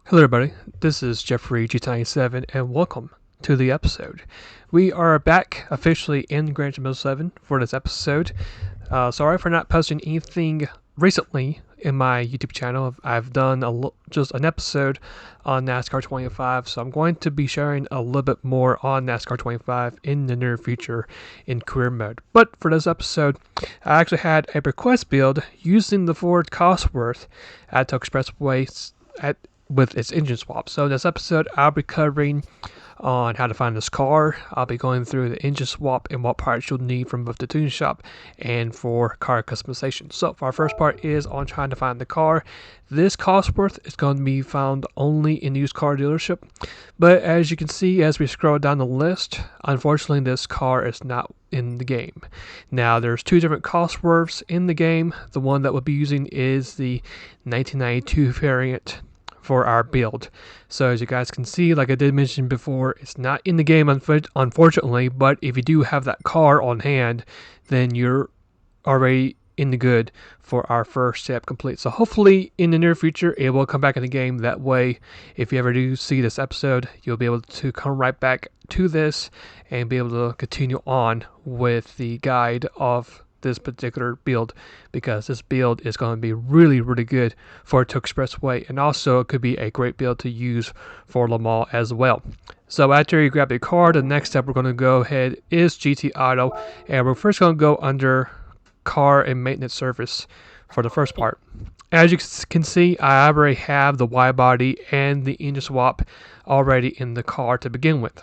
Hello everybody, this is Jeffrey GT7 and welcome to the episode. We are back officially in Gran Turismo 7 for this episode. Sorry for not posting anything recently in my YouTube channel. I've done just an episode on NASCAR 25, so I'm going to be sharing a little bit more on NASCAR 25 in the near future in career mode. But for this episode, I actually had a request build using the Ford Cosworth at Expressway with its engine swap. So in this episode, I'll be covering on how to find this car. I'll be going through the engine swap and what parts you'll need from both the tuning shop and for car customization. So for our first part is on trying to find the car. This Cosworth is going to be found only in used car dealership, but as you can see as we scroll down the list, unfortunately this car is not in the game. Now there's two different Cosworths in the game. The one that we'll be using is the 1992 variant for our build. So as you guys can see, like I did mention before, it's not in the game unfortunately, but if you do have that car on hand, then you're already in the good for our first step complete. So hopefully in the near future it will come back in the game. That way if you ever do see this episode, you'll be able to come right back to this and be able to continue on with the guide of this particular build, because this build is going to be really good for Expressway, and also it could be a great build to use for Le Mans as well. So after you grab your car, the next step we're going to go ahead is GT Auto, and we're first going to go under car and maintenance service for the first part. As you can see, I already have the wide body and the engine swap already in the car to begin with.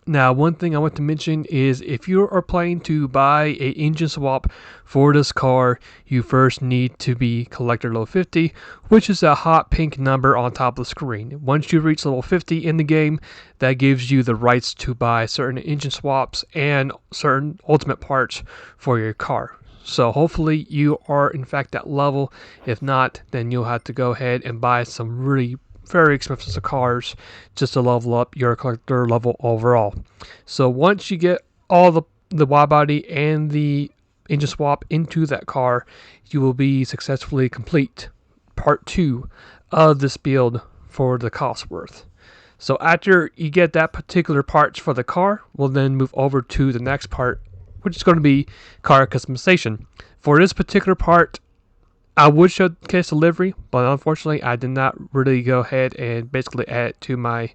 Now, one thing I want to mention is if you are planning to buy an engine swap for this car, you first need to be collector level 50, which is a hot pink number on top of the screen. Once you reach level 50 in the game, that gives you the rights to buy certain engine swaps and certain ultimate parts for your car. So hopefully you are in fact that level. If not, then you'll have to go ahead and buy some really very expensive cars just to level up your collector level overall. So once you get all the wide body and the engine swap into that car, you will be successfully complete part 2 of this build for the Cosworth. So after you get that particular parts for the car, we'll then move over to the next part, which is going to be car customization. For this particular part, I would showcase the livery, but unfortunately I did not really go ahead and basically add it to my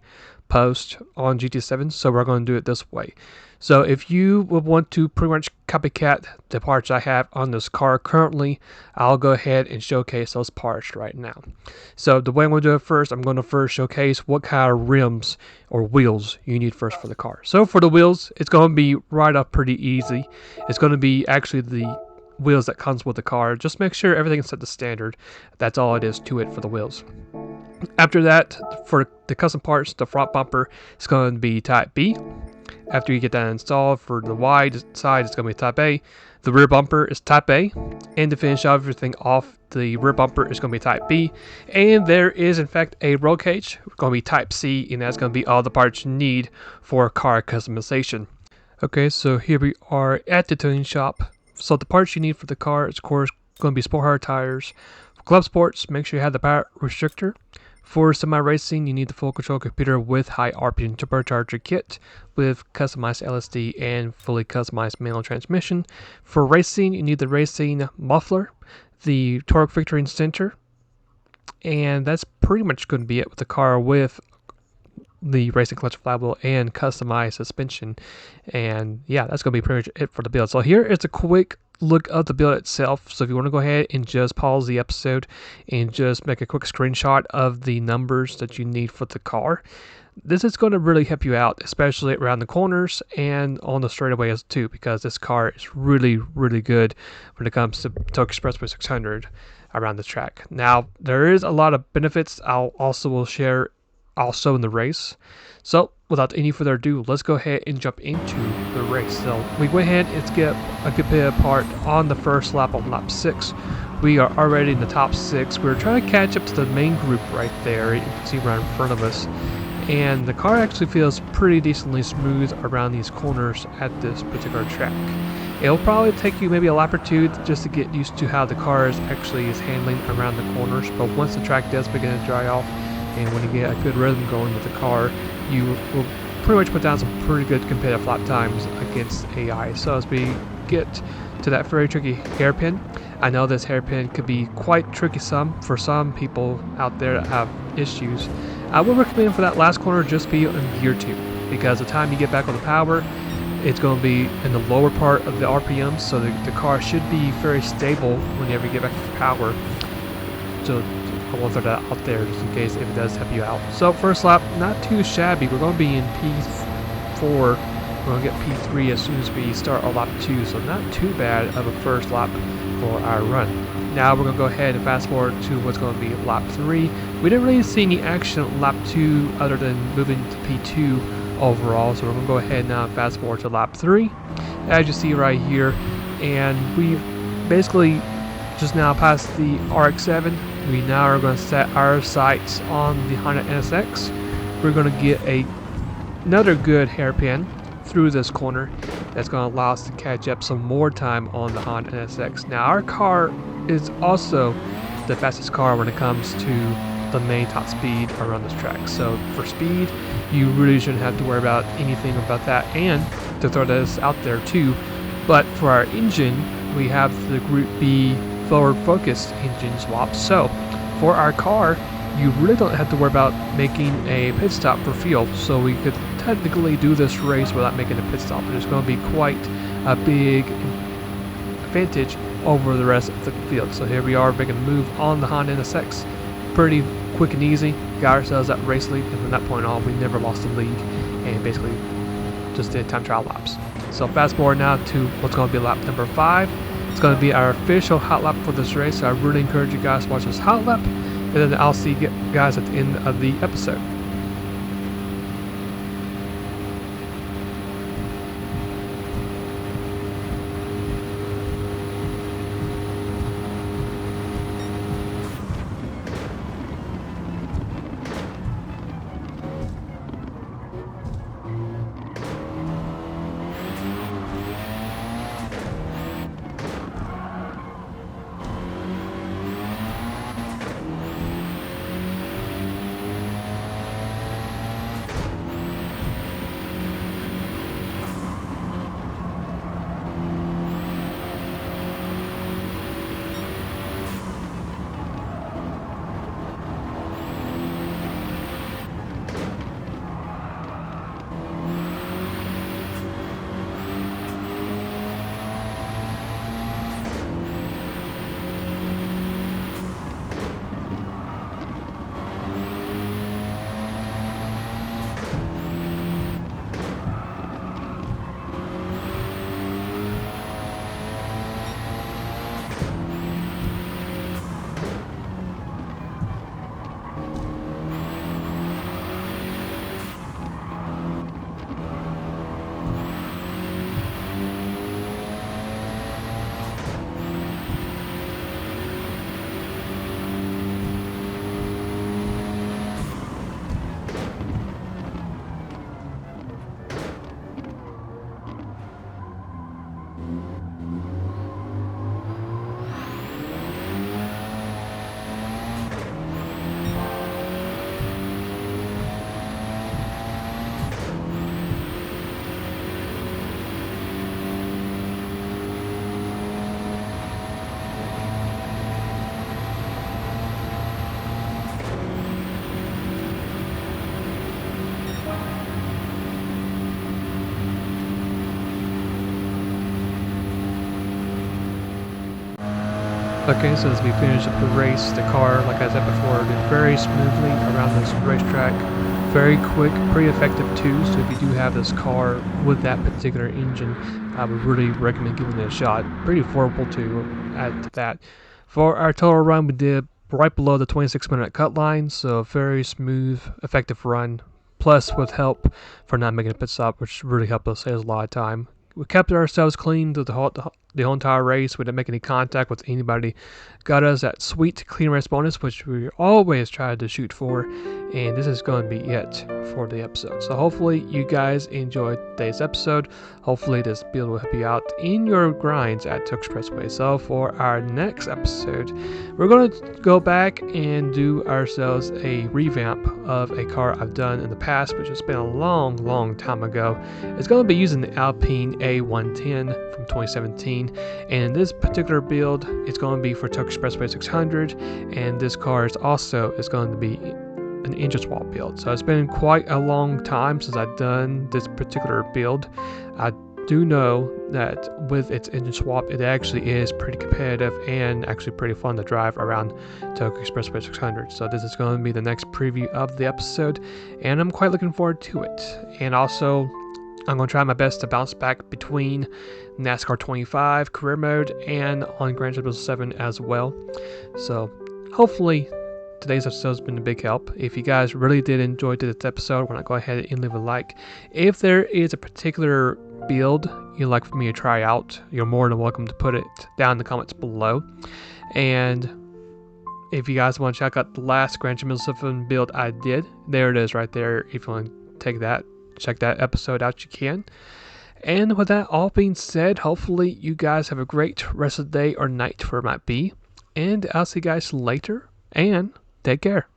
post on GT7, so we're going to do it this way. So if you would want to pretty much copycat the parts I have on this car currently, I'll go ahead and showcase those parts right now. So the way I'm going to do it first, I'm going to first showcase what kind of rims or wheels you need first for the car. So for the wheels, it's going to be right up pretty easy. It's going to be actually the wheels that comes with the car. Just make sure everything is set to standard. That's all it is to it for the wheels. After that, for the custom parts, the front bumper is going to be type B. After you get that installed, for the wide side it's going to be type A. The rear bumper is type A, and to finish everything off, the rear bumper is going to be type B, and there is in fact a roll cage going to be type C, and that's going to be all the parts you need for car customization. Okay, so here we are at the tuning shop. So the parts you need for the car is of course going to be sport hard tires. For club sports, make sure you have the power restrictor. For semi-racing, you need the full control computer with high RPM turbocharger kit with customized LSD and fully customized manual transmission. For racing, you need the racing muffler, the torque victory center, and that's pretty much going to be it with the car, with the racing clutch flywheel and customized suspension. And yeah, that's going to be pretty much it for the build. So here is a quick look of the build itself. So if you want to go ahead and just pause the episode and just make a quick screenshot of the numbers that you need for the car, this is going to really help you out, especially around the corners and on the straightaways too, because this car is really good when it comes to Expressway 600 around the track. Now there is a lot of benefits I'll will share also in the race. So without any further ado, let's go ahead and jump into the race. So we go ahead and skip a good bit apart on the first lap on lap 6. We are already in the top 6. We're trying to catch up to the main group right there. You can see right in front of us. And the car actually feels pretty decently smooth around these corners at this particular track. It'll probably take you maybe a lap or two just to get used to how the car is handling around the corners, but once the track does begin to dry off, and when you get a good rhythm going with the car, you will pretty much put down some pretty good competitive lap times against AI. So as we get to that very tricky hairpin, I know this hairpin could be quite tricky for some people out there that have issues. I would recommend for that last corner just be in gear 2, because the time you get back on the power, it's going to be in the lower part of the RPM, so the car should be very stable whenever you get back to power. So I want to throw that out there just in case if it does help you out. So first lap, not too shabby. We're going to be in P4. We're going to get P3 as soon as we start our lap 2, so not too bad of a first lap for our run. Now we're going to go ahead and fast forward to what's going to be lap 3. We didn't really see any action on lap 2 other than moving to P2 overall, so we're going to go ahead now and fast forward to lap 3, as you see right here. And we basically just now passed the RX-7. We now are going to set our sights on the Honda NSX. We're going to get another good hairpin through this corner that's going to allow us to catch up some more time on the Honda NSX. Now our car is also the fastest car when it comes to the main top speed around this track. So for speed, you really shouldn't have to worry about anything about that. And to throw this out there too, but for our engine, we have the Group B forward focused engine swap. So for our car, you really don't have to worry about making a pit stop for fuel. So we could technically do this race without making a pit stop. It's going to be quite a big advantage over the rest of the field. So here we are making a move on the Honda NSX. Pretty quick and easy. Got ourselves that race lead, and from that point on, we never lost the lead and basically just did time trial laps. So fast forward now to what's going to be lap number 5. It's going to be our official hot lap for this race. So I really encourage you guys to watch this hot lap, and then I'll see you guys at the end of the episode. Okay, so as we finish up the race, the car, like I said before, did very smoothly around this racetrack. Very quick, pretty effective too, so if you do have this car with that particular engine, I would really recommend giving it a shot. Pretty affordable too, add to that. For our total run, we did right below the 26-minute cut line, so very smooth, effective run, plus with help for not making a pit stop, which really helped us save a lot of time. We kept ourselves clean the the whole entire race. We didn't make any contact with anybody. Got us that sweet clean race bonus, which we always try to shoot for. And this is going to be it for the episode. So hopefully you guys enjoyed today's episode. Hopefully this build will help you out in your grinds at Expressway. So for our next episode, we're going to go back and do ourselves a revamp of a car I've done in the past, which has been a long time ago. It's going to be using the Alpine A110 from 2017, and in this particular build, it's going to be for Expressway 600, and this car is going to be an engine swap build. So it's been quite a long time since I've done this particular build. I do know that with its engine swap, it actually is pretty competitive and actually pretty fun to drive around Tokyo Expressway 600. So this is going to be the next preview of the episode, and I'm quite looking forward to it. And also, I'm going to try my best to bounce back between NASCAR 25 career mode and on Gran Turismo 7 as well. So hopefully today's episode has been a big help. If you guys really did enjoy this episode, why not go ahead and leave a like. If there is a particular build you'd like for me to try out, you're more than welcome to put it down in the comments below. And if you guys want to check out the last Gran Turismo 7 build I did, there it is right there. If you want to check that episode out, you can. And with that all being said, hopefully you guys have a great rest of the day or night where it might be. And I'll see you guys later, and take care.